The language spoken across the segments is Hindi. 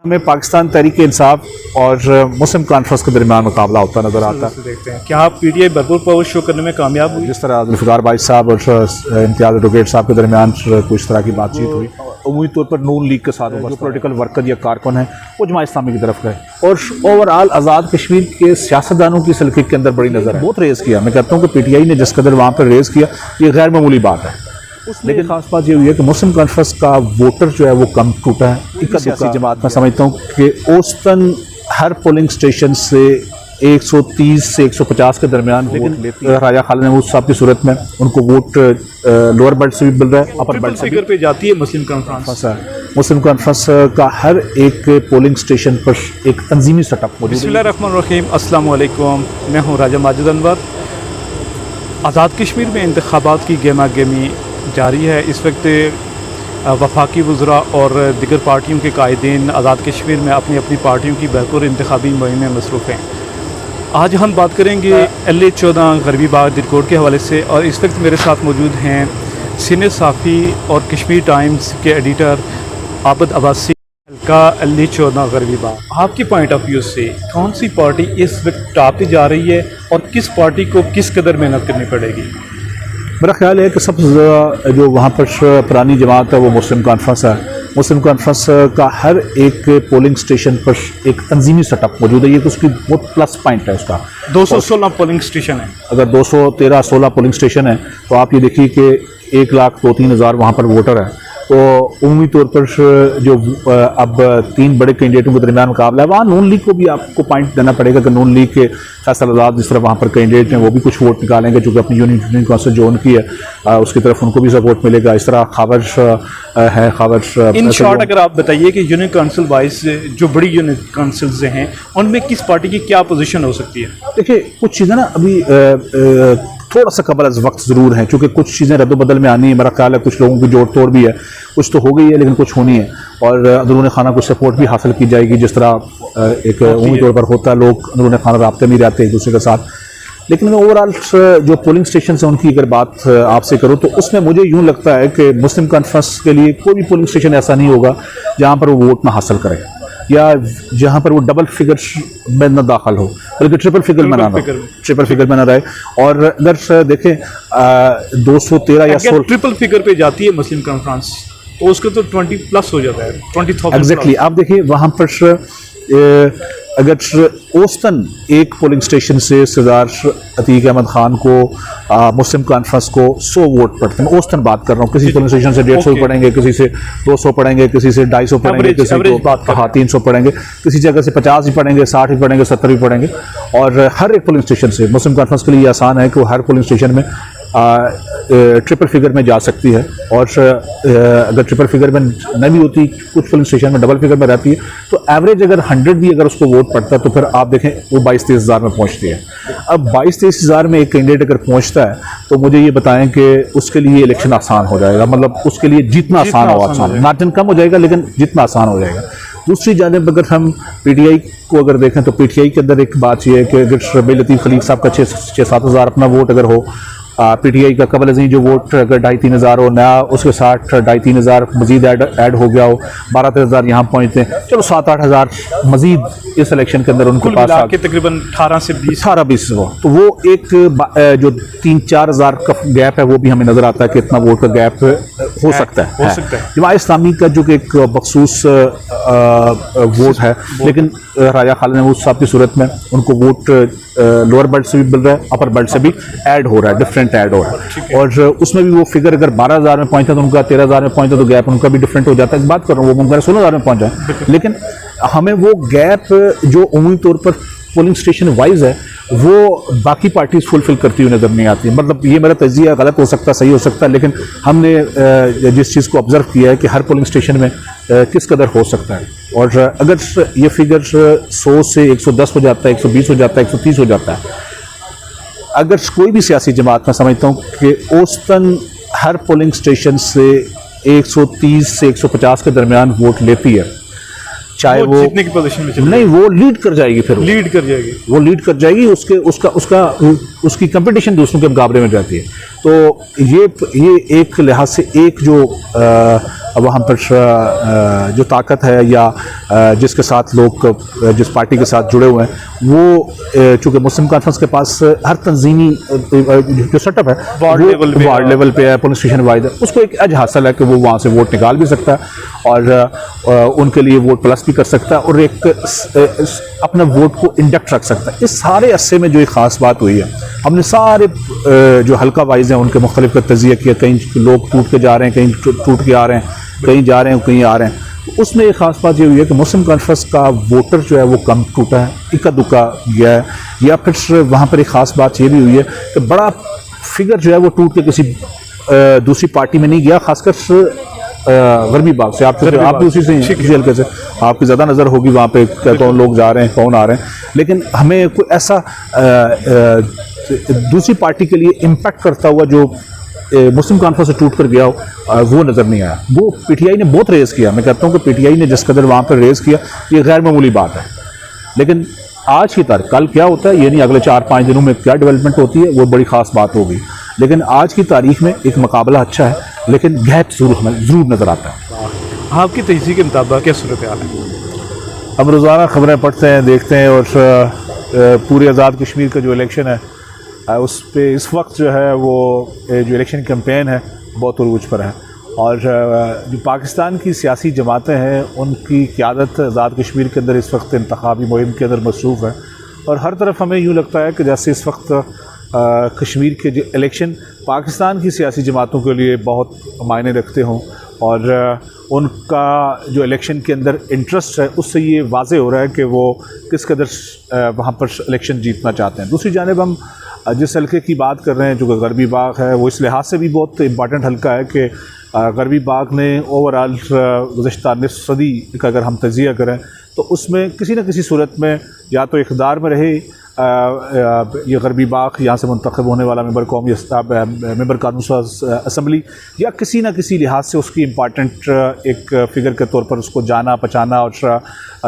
हमें पाकिस्तान तहरीक इंसाफ और मुस्लिम कॉन्फ्रेंस के दरमियान मुकाबला होता नजर आता है। देखते हैं क्या आप पीटीआई भरपूर पावर शो करने में कामयाब हुई? जिस तरह जुल्फ़िकार भाई साहब और इम्तियाज़ एडवोकेट साहब के दरमियान कुछ तरह की बातचीत हुई, उम्मीद तौर पर नून लीग के साथ जो पॉलिटिकल वर्कर या कारकुन हैं वो जमात इस्लामी की तरफ गए और ओवरऑल आज़ाद कश्मीर के सियासतदानों की सल्फ़िक के अंदर बड़ी नज़र है। बहुत रेज़ किया, मैं कहता हूँ कि पीटीआई ने जिस कदर वहाँ पर रेज़ किया ये गैर मामूली बात है। लेकिन खास बात ये हुई है कि मुस्लिम कॉन्फ्रेंस का वोटर जो है वो कम टूटा है। एक सियासी जमात मैं समझता हूँ कि औसतन हर पोलिंग स्टेशन से 130 से 150 के दरमियान वोट लेती है। राजा खालिद महमूद साहब की सूरत में उनको वोट लोअर बेल्ट से भी मिल रहा है, अपर बेल्ट से फिगर पे जाती है मुस्लिम कॉन्फ्रेंस। मुस्लिम कॉन्फ्रेंस का हर एक पोलिंग स्टेशन पर एक तंजीमी सेटअप मौजूद है। बिस्मिल्लाहिर्रहमानिर्रहीम, अस्सलाम वालेकुम। मैं हूँ राजा माजिद अनवर। आज़ाद कश्मीर में इंतखाबात की गेमा गेमी जारी है। इस वक्त वफाकी वज़रा और दिगर पार्टियों के कायदीन आज़ाद कश्मीर में अपनी अपनी पार्टियों की भरपूर इंतखाबी मुहिम में मसरूफ़ हैं। आज हम बात करेंगे LA-14 गरबी बाग दिलकोट के हवाले से, और इस वक्त मेरे साथ मौजूद हैं सीनियर सहाफ़ी और कश्मीर टाइम्स के एडिटर आबद अब्बासी का LA-14 गरबी बाग। आपके पॉइंट ऑफ व्यू से कौन सी पार्टी इस वक्त टॉप पे जा रही है और किस पार्टी को किस कदर मेहनत करनी पड़ेगी? मेरा ख्याल है कि सबसे ज़्यादा जो वहाँ पर पुरानी जमात है वो मुस्लिम कॉन्फ्रेंस है। मुस्लिम कॉन्फ्रेंस का हर एक पोलिंग स्टेशन पर एक तंजीमी सेटअप मौजूद है। ये उसकी बहुत प्लस पॉइंट है उसका। 216 पोलिंग स्टेशन है। अगर 213-16 पोलिंग स्टेशन है तो आप ये देखिए कि 1,02,3,000 वहाँ पर वोटर है। तो उम्मीद तौर पर जो अब 3 बड़े कैंडिडेटों के दरमियान मुकाबला है, वहाँ नून लीग को भी आपको पॉइंट देना पड़ेगा कि नून लीग के फैसल आज़ाद जिस तरह वहाँ पर कैंडिडेट हैं वो भी कुछ वोट निकालेंगे, चूँकि अपनी यूनियन काउंसिल जो उनकी है उसकी तरफ उनको भी सपोर्ट मिलेगा। इस तरह खबर है, खबर इन शॉर्ट अगर आप बताइए कि यूनियन काउंसिल वाइज जो बड़ी यूनियन काउंसिल्स हैं उनमें किस पार्टी की क्या पोजीशन हो सकती है? देखिए कुछ चीज़ें ना अभी थोड़ा सा कबल अज़ वक्त ज़रूर है, क्योंकि कुछ चीज़ें रद्द-बदल में आनी है। मेरा ख्याल है कुछ लोगों की जोड़ तोड़ भी है, कुछ तो हो गई है लेकिन कुछ होनी है, और अंदरूनी खाना कुछ सपोर्ट भी हासिल की जाएगी जिस तरह एक उम्मीद तौर पर होता है। लोग अंदरूनी खाना राब्ते में रहते हैं एक दूसरे के साथ। लेकिन मैं ओवरऑल जो पोलिंग स्टेशन है उनकी अगर बात आपसे करूँ तो उसमें मुझे यूँ लगता है कि मुस्लिम कॉन्फ्रेंस के लिए कोई भी पोलिंग स्टेशन ऐसा नहीं होगा जहाँ पर वो वोट ना हासिल करे या जहाँ पर वो डबल फिगर में न दाखिल हो, बल्कि ट्रिपल फिगर में ना रहे। और अगर देखें 213 या 16 ट्रिपल फिगर पे जाती है मुस्लिम कॉन्फ्रेंस तो उसका तो 20 प्लस हो जाता है, 20,000 एग्जैक्टली। आप देखिए वहाँ पर अगर औसतन एक पोलिंग स्टेशन से सरदार अतीक अहमद खान को मुस्लिम कॉन्फ्रेंस को 100 वोट पड़ते हैं। मैं औसतन बात कर रहा हूँ, किसी पोलिंग स्टेशन से 150 पड़ेंगे, किसी से 200 पड़ेंगे, किसी से 250 पड़ेंगे, किसी को 300 पड़ेंगे, किसी जगह से 50 भी पड़ेंगे, 60 भी पड़ेंगे, 70 भी पड़ेंगे। और हर एक पोलिंग स्टेशन से मुस्लिम कॉन्फ्रेंस के लिए आसान है कि वो हर पोलिंग स्टेशन में ट्रिपल फिगर में जा सकती है। और अगर ट्रिपल फिगर में न भी होती, कुछ पोलिंग स्टेशन में डबल फिगर में रहती है, तो एवरेज अगर 100 भी अगर उसको वोट पड़ता है तो फिर आप देखें वो 22-23 हज़ार में पहुंचती है। अब 22-23 हज़ार में एक कैंडिडेट अगर पहुंचता है तो मुझे ये बताएं कि उसके लिए इलेक्शन आसान हो जाएगा, मतलब उसके लिए जीतना आसान हो, मार्जिन कम हो जाएगा लेकिन जीतना आसान हो जाएगा। दूसरी जानिब अगर हम पीटीआई को अगर देखें तो पीटीआई के अंदर एक बात यह है कि अगर रबी लतीफ़ खलील साहब का 6-7 हज़ार अपना वोट अगर हो, पीटीआई का कबल अज़ीं जो वोट अगर 2,500-3 हज़ार हो, नया उसके साथ 2,500-3 हज़ार मजीद ऐड हो गया हो, 12-13 हज़ार यहाँ पहुँचते हैं, चलो 7-8 हज़ार मजीद इस इलेक्शन के अंदर उनके पास आके तकरीबन 18-20 वो, तो वो एक जो 3-4 हज़ार का गैप है वो भी हमें नज़र आता है कि इतना वोट का गैप हो सकता है। जमात इस्लामी का जो कि एक बखसूस वोट है, लेकिन राजा खालिद महमूद साहब की सूरत में उनको वोट लोअर बेल्ट से भी मिल रहा है, अपर बेल्ट से भी ऐड हो रहा है, डिफरेंट ऐड हो रहा है। और उसमें भी वो फिगर अगर 12 हज़ार में पहुंचा तो उनका 13 हज़ार में पहुंचा तो गैप उनका भी डिफरेंट हो जाता है। बात कर रहा हूँ वो मुमकिन 16 हज़ार में पहुंचा है, लेकिन हमें वो गैप जो उम्मीद तौर पर पोलिंग स्टेशन वाइज है वो बाकी पार्टीज फुलफिल करती हुई नज़र नहीं आती। मतलब ये मेरा तजिया गलत हो सकता है, सही हो सकता है, लेकिन हमने जिस चीज़ को ऑब्जर्व किया है कि हर पोलिंग स्टेशन में किस कदर हो सकता है। और अगर ये फिगर 100 से 110 हो जाता है, 120 हो जाता है, 130 हो जाता है, अगर कोई भी सियासी जमात मैं समझता हूँ कि औसतन हर पोलिंग स्टेशन से 130 से 150 के दरमियान वोट लेती है, चाहे वो की पोजीशन में नहीं, वो लीड कर जाएगी, फिर लीड कर जाएगी, वो लीड कर जाएगी। उसका उसकी कंपटीशन दूसरों के मुकाबले में रहती है। तो ये एक लिहाज से एक जो वहाँ पर जो ताकत है या जिसके साथ लोग जिस पार्टी के साथ जुड़े हुए हैं वो चूँकि मुस्लिम कॉन्फ्रेंस के पास हर तंजीमी जो सेटअप है वार्ड लेवल पे है, पुलिस स्टेशन वाइज है, उसको एक एज हासिल है कि वो वहाँ से वोट निकाल भी सकता है और उनके लिए वोट प्लस भी कर सकता है और एक अपने वोट को इंडक्ट रख सकता है। इस सारे अरसे में जो एक ख़ास बात हुई है, हमने सारे जो हल्का वाइज हैं उनके मुख्तलिफ का तजिया किया, कहीं लोग टूट के जा रहे हैं, कहीं टूट के आ रहे हैं, कहीं जा रहे हैं, कहीं आ रहे हैं। उसमें एक ख़ास बात ये हुई है कि मुस्लिम कॉन्फ्रेंस का वोटर जो है वो कम टूटा है, इक्का दुक्का गया है, या फिर वहाँ पर एक ख़ास बात ये भी हुई है कि बड़ा फिगर जो है वो टूट के किसी दूसरी पार्टी में नहीं गया, खासकर गर्मी बाग से। आप भी उसी से किसी हल्के से आपकी ज़्यादा नज़र होगी वहाँ पे कौन लोग जा रहे हैं, कौन आ रहे हैं, लेकिन हमें कोई ऐसा दूसरी पार्टी के लिए इम्पैक्ट करता हुआ जो मुस्लिम कॉन्फ्रेंस से टूट कर गया हो वो नज़र नहीं आया। वो पीटीआई ने बहुत रेज़ किया, मैं कहता हूँ कि पीटीआई ने जिस कदर वहाँ पर रेज़ किया ये गैर मामूली बात है, लेकिन आज की तारीख कल क्या होता है ये नहीं, अगले 4-5 दिनों में क्या डेवलपमेंट होती है वो बड़ी ख़ास बात होगी, लेकिन आज की तारीख में एक मुकाबला अच्छा है, लेकिन गैप ज़रूर नज़र आता है। आपकी तहज़ीब के मुताबिक क्या सूरत हाल है? हम रोज़ाना ख़बरें पढ़ते हैं, देखते हैं और पूरे आज़ाद कश्मीर का जो इलेक्शन है उस पर इस वक्त जो है वो जो इलेक्शन कैंपेन है बहुत उरूज पर है और जो पाकिस्तान की सियासी जमातें हैं उनकी क़यादत आज़ाद कश्मीर के अंदर इस वक्त इंतखाबी मुहिम के अंदर मसरूफ़ है और हर तरफ हमें यूँ लगता है कि जैसे इस वक्त कश्मीर के जो इलेक्शन पाकिस्तान की सियासी जमातों के लिए बहुत मायने रखते हों और उनका जो इलेक्शन के अंदर इंटरेस्ट है उससे ये वाज़े हो रहा है कि वो किस कदर वहाँ पर इलेक्शन जीतना चाहते हैं। दूसरी जानिब हम जिस हल्के की बात कर रहे हैं जो कि गरबी बाग है वो इस लिहाज से भी बहुत इम्पॉर्टेंट हल्का है कि गरबी बाग ने ओवरऑल गुज़श्ता निस्फ़ सदी का अगर हम तजिया करें तो उसमें किसी न किसी सूरत में या तो इक़्तिदार में रहे ये गरबी बाग यहाँ से मुंतखब होने वाला मेंबर कौमी मेंबर कानून असम्बली या किसी न किसी लिहाज से उसकी इम्पॉर्टेंट एक फ़िगर के तौर पर उसको जाना पहचाना और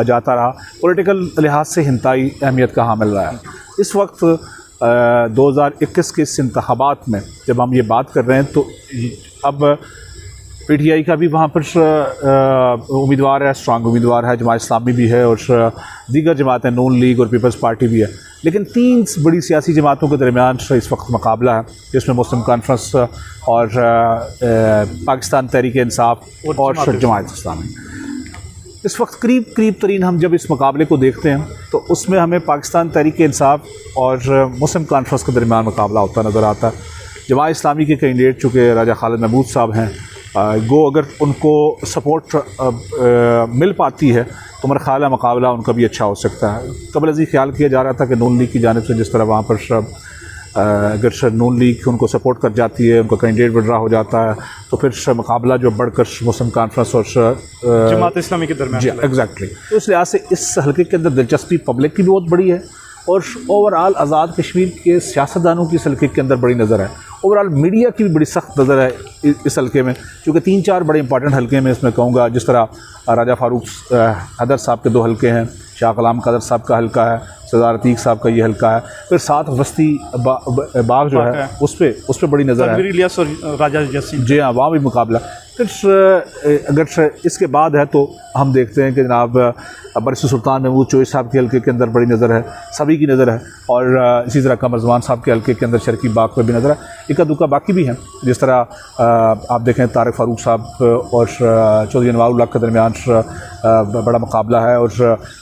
जाता रहा, पॉलिटिकल लिहाज से इंतहाई अहमियत का हामिल रहा है। इस वक्त 2021 के इस इंतखाबात में जब हम ये बात कर रहे हैं तो अब पीटीआई का भी वहाँ पर उम्मीदवार है, स्ट्रांग उम्मीदवार है, जमात इस्लामी भी है और दीगर जमातें नून लीग और पीपल्स पार्टी भी है, लेकिन 3 बड़ी सियासी जमातों के दरमियान इस वक्त मुकाबला है जिसमें मुस्लिम कॉन्फ्रेंस और पाकिस्तान तहरीक इंसाफ और जमात इस्लामी। इस वक्त करीब तरीन हम जब इस मुकाबले को देखते हैं तो उसमें हमें पाकिस्तान तहरीक इंसाफ और मुस्लिम कॉन्फ्रेंस के दरमियान मुकाबला होता नज़र आता है। जमात इस्लामी के कैंडिडेट चूँकि राजा खालिद महमूद साहब हैं, गो अगर उनको सपोर्ट मिल पाती है तो मेरा ख्याल है मुकाबला उनका भी अच्छा हो सकता है। कबल अज़ी ख्याल किया जा रहा था कि नून लीग की जानिब से जिस तरह वहाँ पर अगर नून लीग उनको सपोर्ट कर जाती है, उनका कैंडिडेट विड्रा हो जाता है तो फिर मुकाबला जो बढ़कर मुस्लिम कॉन्फ्रेंस और जमात इस्लामी के दरमियान। जी एग्जैक्टली। तो इस लिहाज से इस हल्के के अंदर दिलचस्पी पब्लिक की भी बहुत बड़ी है और ओवरऑल आज़ाद कश्मीर के सियासतदानों की इस हल्के के अंदर बड़ी नज़र है। ओवरऑल मीडिया की भी बड़ी सख्त नज़र है इस हल्के में, क्योंकि 3-4 बड़े इंपॉर्टेंट हल्के में इसमें कहूँगा, जिस तरह राजा फारूक हैदर साहब के 2 हल्के हैं, शाह कलाम कादर साहब का हल्का है, सरदार अतीक साहब का ये हल्का है, फिर साथ वस्ती बाग जो है उस पर बड़ी नज़र है, राजा जसीम, जी हाँ वहाँ भी मुकाबला। फिर अगर इसके बाद है तो हम देखते हैं कि जनाब बरसी सुल्तान महमूद चोई साहब के हल्के के अंदर बड़ी नज़र है, सभी की नज़र है और इसी तरह कमर ज़मान साहब के हल्के के अंदर शर्की बाग पर भी नज़र है। इक्का दुक्का बाकी भी हैं, जिस तरह आप देखें तारिक फ़ारूक साहब और चौधरी अनवारुल हक के दरमियान बड़ा मुकाबला है और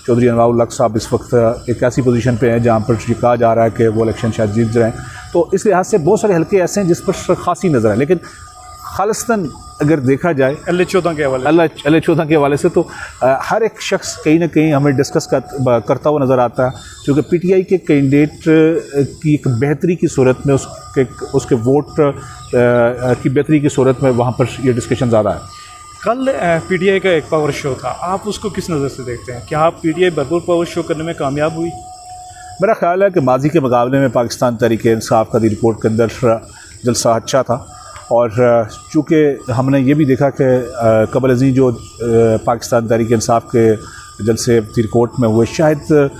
चौधरी अनवारुल हक साहब इस वक्त एक ऐसी पोजीशन पे हैं जहाँ पर ये कहा जा रहा है कि वो इलेक्शन शायद जीत जाएँ। तो इस लिहाज से बहुत सारे हल्के ऐसे हैं जिस पर ख़ासी नज़र है, लेकिन खालिस्तान अगर देखा जाए LA-14 के हवाले LA-14 के हवाले से तो हर एक शख्स कहीं ना कहीं हमें डिस्कस करता हुआ नज़र आता है, क्योंकि पीटीआई के कैंडिडेट की एक बेहतरी की सूरत में उसके वोट की बेहतरी की सूरत में वहाँ पर ये डिस्कशन ज़्यादा है। कल पीटीआई का एक पावर शो था, आप उसको किस नज़र से देखते हैं? क्या आप पीटीआई भरपूर पावर शो करने में कामयाब हुई? मेरा ख्याल है कि माजी के मुकाबले में पाकिस्तान तहरीक इंसाफ का रिपोर्ट के अंदर जलसा अच्छा था और चूँकि हमने ये भी देखा कि कबल अज़ीं जो पाकिस्तान तहरीक इंसाफ के जलसे तीरकोट में हुए शायद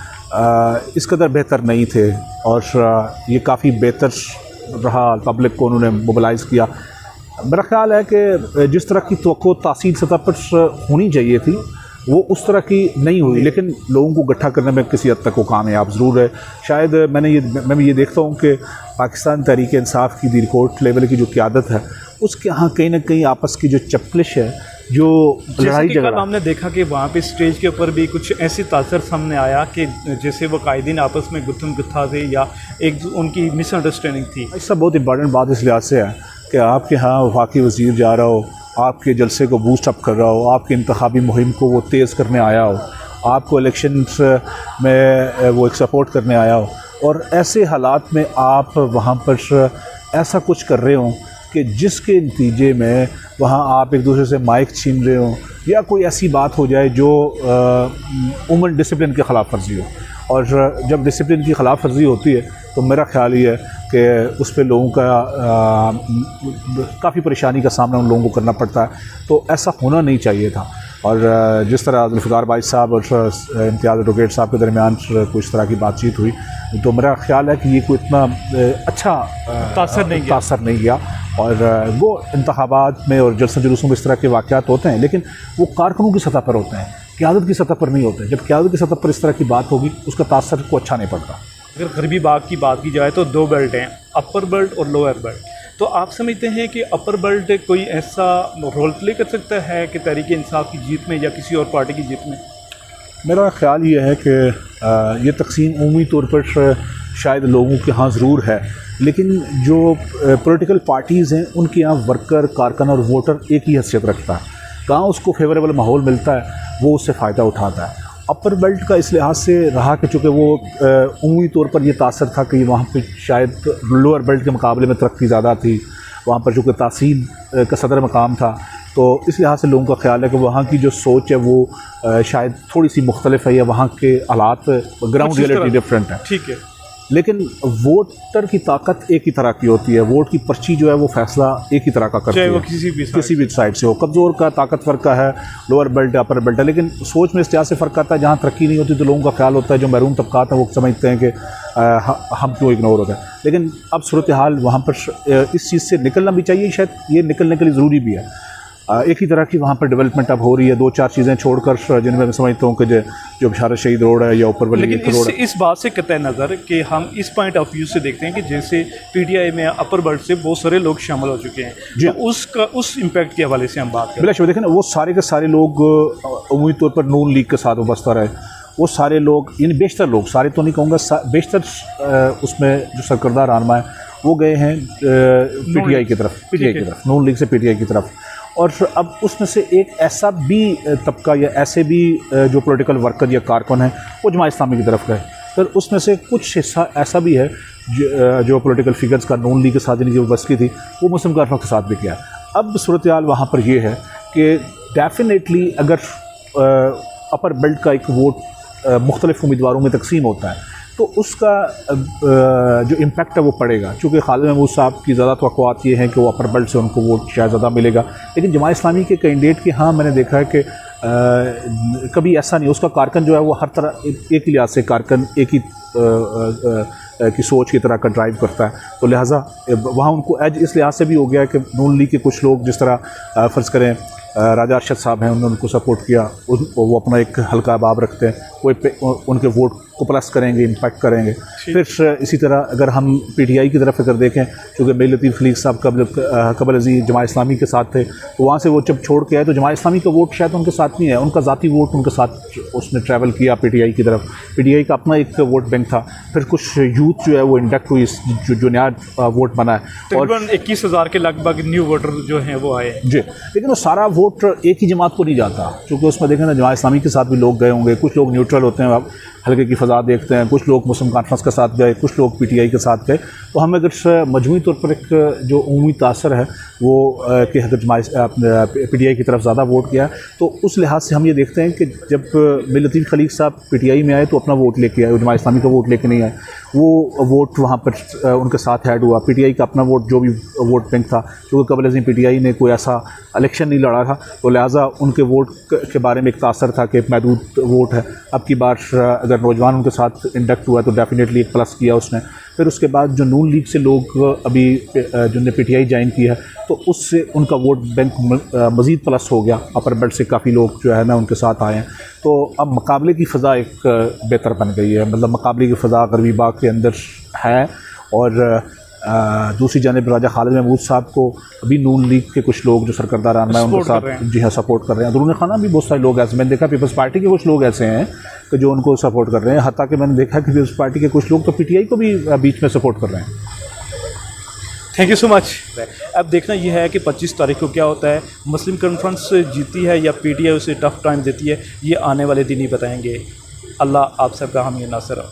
इस कदर बेहतर नहीं थे, और ये काफ़ी बेहतर रहा, पब्लिक को उन्होंने मोबिलाइज़ किया। मेरा ख़्याल है कि जिस तरह की तवक्को तहसील सतह पर होनी चाहिए थी वो उस तरह की नहीं हुई, लेकिन लोगों को इकट्ठा करने में किसी हद तक वो कामयाब ज़रूर है। शायद मैं ये देखता हूँ कि पाकिस्तान तहरीक इंसाफ की तीरकोट लेवल की जो क़यादत है उसके यहाँ कहीं ना कहीं आपस की जो चपलिश है, जो लड़ाई झगड़ा, हमने देखा कि वहाँ पे स्टेज के ऊपर भी कुछ ऐसी तासर सामने आया कि जैसे वो कायदीन आपस में गुत्थम गुत्था थे या एक उनकी मिसअंडरस्टैंडिंग थी। ऐसा बहुत इंपॉर्टेंट बात इस लिहाज से है कि आपके यहाँ वफाकी वज़ीर जा रहा हो, आपके जलसे को बूस्ट अप कर रहा हो, आपकी इंतखाबी मुहिम को वो तेज़ करने आया हो, आपको इलेक्शन में वो एक सपोर्ट करने आया हो, और ऐसे हालात में आप वहाँ पर ऐसा कुछ कर रहे हो कि जिसके नतीजे में वहाँ आप एक दूसरे से माइक छीन रहे हो या कोई ऐसी बात हो जाए जो उमन डिसिप्लिन के ख़िलाफ़ वर्जी हो। और जब डिसिप्लिन की ख़िलाफ़ वर्जी होती है तो मेरा ख़्याल ये है कि उस पर लोगों का काफ़ी परेशानी का सामना उन लोगों को करना पड़ता है। तो ऐसा होना नहीं चाहिए था। और जिस तरह जुल्फ़िकार भाई साहब और इम्तियाज़ एडवोकेट साहब के दरमियान कुछ तरह की बातचीत हुई, तो मेरा ख़्याल है कि ये कोई इतना अच्छा तासर नहीं गया। और वो इंतखाबात में और जलसा जुलूसों में इस तरह के वाक़यात होते हैं, लेकिन वो कारकुनों की सतह पर होते हैं, क़यादत की सतह पर नहीं होते। जब क़यादत की सतह पर इस तरह की बात होगी उसका तासर को अच्छा नहीं पड़ता। अगर गरबी बाग की बात की जाए तो 2 बेल्ट हैं, अपर बेल्ट और लोअर बेल्ट। तो आप समझते हैं कि अपर बेल्ट कोई ऐसा रोल प्ले कर सकता है कि तहरीक इंसाफ की जीत में या किसी और पार्टी की जीत में? मेरा ख़्याल ये है कि ये तकसीम उमूमी तौर पर शायद लोगों के यहाँ ज़रूर है, लेकिन जो पॉलिटिकल पार्टीज़ हैं उनके यहाँ वर्कर, कारकुन और वोटर एक ही हैसियत रखता है। कहाँ उसको फेवरेबल माहौल मिलता है वो उससे फ़ायदा उठाता है। अपर बेल्ट का इस लिहाज से रहा कि चूँकि वो उमूमी तौर पर ये तासर था कि वहाँ पे शायद लोअर बेल्ट के मुकाबले में तरक्की ज़्यादा थी, वहाँ पर चूँकि तहसील का सदर मकाम था, तो इस लिहाज से लोगों का ख़्याल है कि वहाँ की जो सोच है वो शायद थोड़ी सी मुख्तलिफ है या वहाँ के हालात ग्राउंड रियलिटी डिफरेंट है। ठीक है, लेकिन वोटर की ताकत एक ही तरह की होती है। वोट की पर्ची जो है वो फैसला एक ही तरह का करती है, वो किसी भी साइड से हो। कमज़ोर का, ताकतवर का है, लोअर बेल्ट है, अपर बेल्ट है, लेकिन सोच में इस तरह से फ़र्क आता है। जहाँ तरक्की नहीं होती तो लोगों का ख्याल होता है, जो महरूम तबकात हैं वो समझते हैं कि हम क्यों इग्नोर होते हैं। लेकिन अब सूरत हाल वहाँ पर इस चीज़ से निकलना भी चाहिए, शायद ये निकलने के लिए ज़रूरी भी है। एक ही तरह की वहाँ पर डेवलपमेंट अब हो रही है, 2-4 चीज़ें छोड़कर, जिनमें मैं समझता हूँ कि जो बशारत शहीद रोड है या ऊपर वाली रोड है। इस बात से कतई नज़र कि हम इस पॉइंट ऑफ व्यू से देखते हैं कि जैसे पीटीआई में अपर बेल्ट से बहुत सारे लोग शामिल हो चुके हैं, तो उस इम्पैक्ट के हवाले से हम बात करें। बिल्कुल, देखें ना, वो सारे के सारे लोग उम्मीद तौर पर नून लीग के साथ वाबस्ता रहे। वो सारे लोग, यानी बेशतर लोग, सारे तो नहीं कहूँगा, बेशतर उसमें जो सरकर्दा रहनुमा है वो गए हैं पीटीआई की तरफ, नून लीग से पीटीआई की तरफ। और अब उसमें से एक ऐसा भी तबका या ऐसे भी जो पॉलिटिकल वर्कर या कारकुन हैं वो जमात इस्लामी की तरफ गए। फिर उसमें से कुछ हिस्सा ऐसा भी है जो पॉलिटिकल फिगर्स का नून लीग के साथ जो बस की थी वो मुस्लिम कारकुनों के साथ भी किया। अब सूरत हाल वहाँ पर ये है कि डेफिनेटली अगर अपर बेल्ट का एक वोट मुख्तलिफ उम्मीदवारों में तकसीम होता है तो उसका जो इम्पैक्ट है वो पड़ेगा। चूँकि खालिद महमूद साहब की ज़्यादा तवक्कुआत ये हैं कि वो अपर बेल्ट से उनको वोट शायद ज़्यादा मिलेगा, लेकिन जमात इस्लामी के कैंडिडेट के हाँ मैंने देखा है कि कभी ऐसा नहीं, उसका कारकुन जो है वो हर तरह एक ही लिहाज से कारकुन एक ही की सोच की तरह का ड्राइव करता है। तो लिहाजा वहाँ उनको एज इस लिहाज से भी हो गया है कि नून लीग के कुछ लोग, जिस तरह फ़र्ज़ करें राजा अरशद साहब हैं, उन्होंने उनको सपोर्ट किया, वो अपना एक हल्का बाब रखते हैं, वो उनके वोट को प्लस करेंगे, इम्पैक्ट करेंगे। फिर इसी तरह अगर हम पीटीआई की तरफ अगर देखें, क्योंकि मेर लतीफ़ खलीक साहब कबल अज़ीज़ जमात इस्लामी के साथ थे, तो वहाँ से वो जब छोड़ के आए तो जमात इस्लामी का वोट शायद उनके साथ नहीं है, उनका ज़ाती वोट उनके साथ उसने ट्रैवल किया पीटीआई की तरफ। पीटीआई का अपना एक वोट बैंक था। फिर कुछ यूथ जो है वो इंडक्ट हुई, जो नया वोट बना है, और 21,000 के लगभग न्यू वोटर जो हैं वो आए जी। लेकिन वो सारा वोट एक ही जमात को नहीं जाता, क्योंकि उसमें देखें ना जमात इस्लामी के साथ भी लोग गए होंगे, कुछ लोग न्यूट्रल होते हैं। हल्के की फ़ज़ा देखते हैं, कुछ लोग मुस्लिम कॉन्फ्रेंस के साथ गए, कुछ लोग PTI के साथ गए। तो हमें अगर मजमूई तौर पर एक जो उमूमी तासर है वो कि अगर PTI की तरफ ज़्यादा वोट किया, तो उस लिहाज से हम ये देखते हैं कि जब मीर लतीफ़ खलीक साहब PTI में आए तो अपना वोट लेके आए, जमात इस्लामी का वोट लेके नहीं आए। वो वोट वहाँ पर उनके साथ ऐड हुआ। PTI का अपना वोट जो भी वोट बैंक था, क्योंकि कबल अज़ीम PTI ने कोई ऐसा इलेक्शन नहीं लड़ा था, तो लिहाजा उनके वोट के बारे में एक तासर था कि महदूद वोट है। अब की बार अगर नौजवान उनके साथ इंडक्ट हुआ तो डेफिनेटली एक प्लस किया उसने। फिर उसके बाद जो नून लीग से लोग अभी जिनने PTI ज्वाइन किया है, तो उससे उनका वोट बैंक मज़ीद प्लस हो गया। अपर बेल्ट से काफ़ी लोग जो है ना उनके साथ आए हैं। तो अब मुकाबले की फ़ज़ा एक बेहतर बन गई है, मतलब मुकाबले की फ़ज़ा गरबी बाग के अंदर है। और दूसरी जानिब राजा खालिद महमूद साहब को अभी नून लीग के कुछ लोग जो सरकर्दा रहनुमा है उनके साथ जी हाँ सपोर्ट कर रहे हैं। दुरून खाना भी बहुत सारे लोग ऐसे, मैंने देखा पीपल्स पार्टी के कुछ लोग ऐसे हैं कि जो उनको सपोर्ट कर रहे हैं। हत्ता कि मैंने देखा कि पीपल्स पार्टी के कुछ लोग तो PTI को भी बीच में सपोर्ट कर रहे हैं। Thank you so much. अब देखना यह है कि 25 तारीख को क्या होता है, मुस्लिम कॉन्फ्रेंस जीती है या PTI उसे टफ टाइम देती है, ये आने वाले दिन ही बताएंगे। अल्लाह आप सबका हामी नासर।